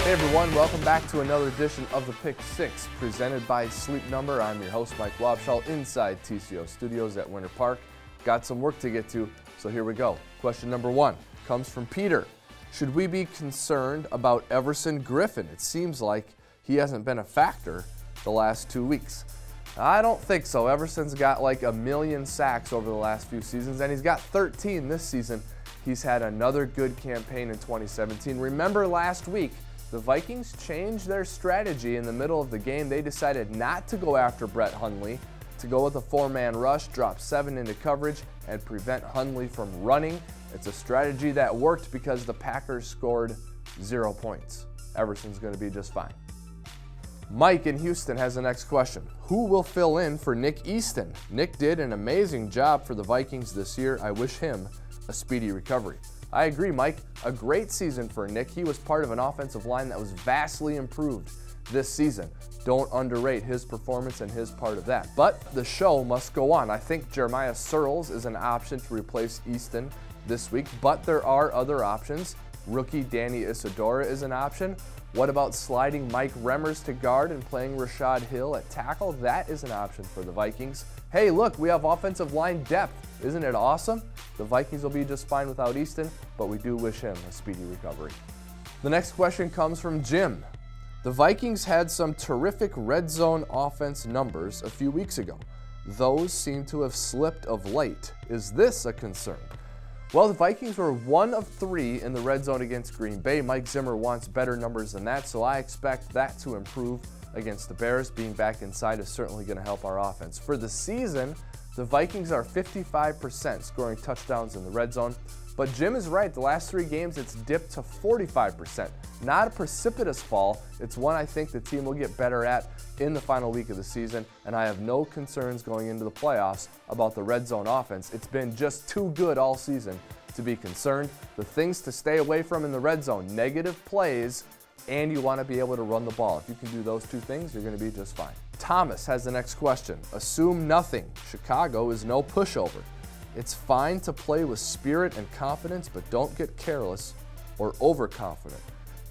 Hey everyone, welcome back to another edition of the Pick 6 presented by Sleep Number. I'm your host Mike Wobschall inside TCO Studios at Winter Park. Got some work to get to, so here we go. Question number 1 comes from Peter. Should we be concerned about Everson Griffin? It seems like he hasn't been a factor the last 2 weeks. I don't think so. Everson's got like 1 million sacks over the last few seasons, and he's got 13 this season. He's had another good campaign in 2017. Remember last week, the Vikings changed their strategy in the middle of the game. They decided not to go after Brett Hundley, to go with a 4-man rush, drop 7 into coverage, and prevent Hundley from running. It's a strategy that worked because the Packers scored 0 points. Everson's going to be just fine. Mike in Houston has the next question. Who will fill in for Nick Easton? Nick did an amazing job for the Vikings this year. I wish him a speedy recovery. I agree, Mike. A great season for Nick. He was part of an offensive line that was vastly improved this season. Don't underrate his performance and his part of that. But the show must go on. I think Jeremiah Searles is an option to replace Easton this week, but there are other options. Rookie Danny Isidora is an option. What about sliding Mike Remmers to guard and playing Rashad Hill at tackle? That is an option for the Vikings. Hey, look, we have offensive line depth. Isn't it awesome? The Vikings will be just fine without Easton, but we do wish him a speedy recovery. The next question comes from Jim. The Vikings had some terrific red zone offense numbers a few weeks ago. Those seem to have slipped of late. Is this a concern? Well, the Vikings were 1 of 3 in the red zone against Green Bay. Mike Zimmer wants better numbers than that, so I expect that to improve against the Bears. Being back inside is certainly going to help our offense. For the season, the Vikings are 55% scoring touchdowns in the red zone. But Jim is right. The last 3 games, it's dipped to 45%. Not a precipitous fall. It's one I think the team will get better at in the final week of the season, and I have no concerns going into the playoffs about the red zone offense. It's been just too good all season to be concerned. The things to stay away from in the red zone, negative plays, and you want to be able to run the ball. If you can do those 2 things, you're going to be just fine. Thomas has the next question. Assume nothing. Chicago is no pushover. It's fine to play with spirit and confidence, but don't get careless or overconfident.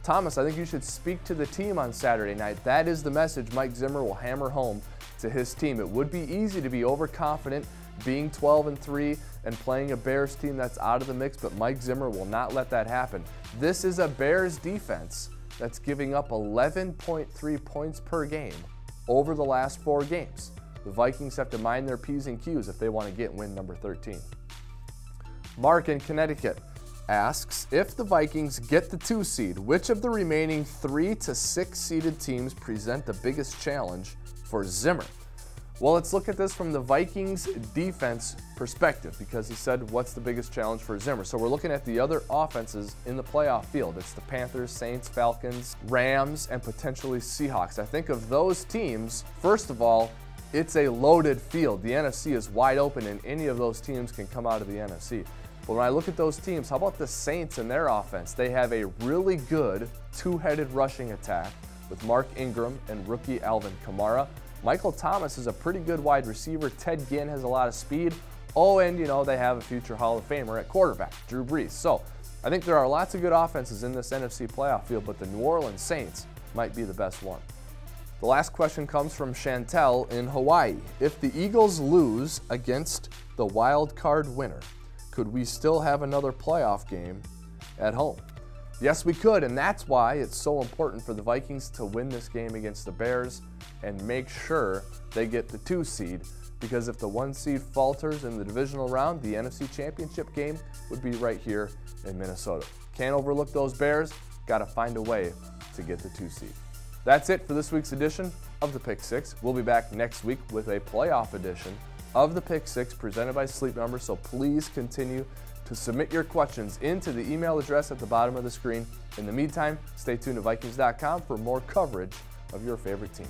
Thomas, I think you should speak to the team on Saturday night. That is the message Mike Zimmer will hammer home to his team. It would be easy to be overconfident, being 12-3 and playing a Bears team that's out of the mix, but Mike Zimmer will not let that happen. This is a Bears defense that's giving up 11.3 points per game over the last 4 games. The Vikings have to mind their P's and Q's if they want to get win number 13. Mark in Connecticut asks, if the Vikings get the 2 seed, which of the remaining 3 to 6 seeded teams present the biggest challenge for Zimmer? Well, let's look at this from the Vikings defense perspective, because he said, what's the biggest challenge for Zimmer? So we're looking at the other offenses in the playoff field. It's the Panthers, Saints, Falcons, Rams, and potentially Seahawks. I think of those teams, first of all, it's a loaded field. The NFC is wide open, and any of those teams can come out of the NFC. But when I look at those teams, how about the Saints and their offense? They have a really good 2-headed rushing attack with Mark Ingram and rookie Alvin Kamara. Michael Thomas is a pretty good wide receiver. Ted Ginn has a lot of speed. Oh, and you know, they have a future Hall of Famer at quarterback, Drew Brees. So I think there are lots of good offenses in this NFC playoff field, but the New Orleans Saints might be the best one. The last question comes from Chantel in Hawaii. If the Eagles lose against the wild card winner, could we still have another playoff game at home? Yes, we could, and that's why it's so important for the Vikings to win this game against the Bears and make sure they get the 2 seed, because if the 1 seed falters in the divisional round, the NFC Championship game would be right here in Minnesota. Can't overlook those Bears. Got to find a way to get the 2 seed. That's it for this week's edition of the Pick 6. We'll be back next week with a playoff edition of the Pick 6 presented by Sleep Number, so please continue to submit your questions into the email address at the bottom of the screen. In the meantime, stay tuned to Vikings.com for more coverage of your favorite team.